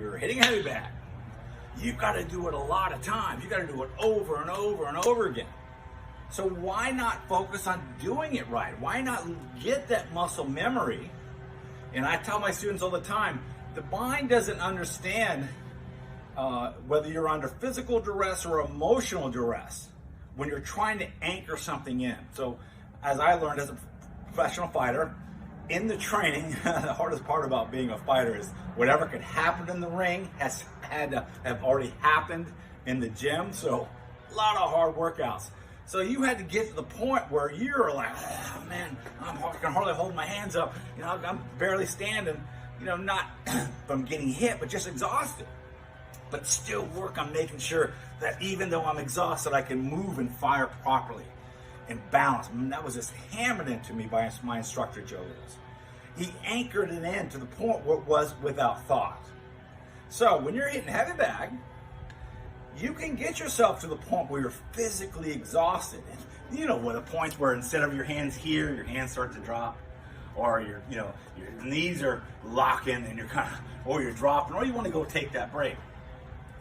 you're hitting a heavy bag, you've got to do it a lot of times. You've got to do it over and over and over again. So why not focus on doing it right? Why not get that muscle memory? And I tell my students all the time, the mind doesn't understand whether you're under physical duress or emotional duress when you're trying to anchor something in. So as I learned as a professional fighter, in the training, the hardest part about being a fighter is whatever could happen in the ring has had to have already happened in the gym. So a lot of hard workouts. So you had to get to the point where you're like, oh man, I can hardly hold my hands up. You know, I'm barely standing, you know, not from getting hit, but just exhausted. But still work on making sure that even though I'm exhausted, I can move and fire properly and balance. And that was just hammered into me by my instructor, Joe Lewis. He anchored it in to the point where it was without thought. So when you're hitting heavy bag, you can get yourself to the point where you're physically exhausted. And you know what, the points where instead of your hands here, your hands start to drop, or your knees are locking and you're you're dropping, or you want to go take that break.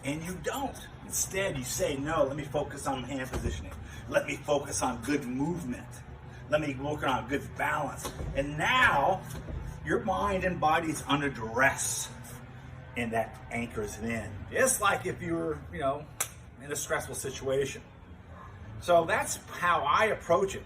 And you don't. Instead, you say, no, let me focus on hand positioning. Let me focus on good movement. Let me work on good balance. And now, your mind and body's under duress. And that anchors it in. It's like if you were, in a stressful situation. So that's how I approach it.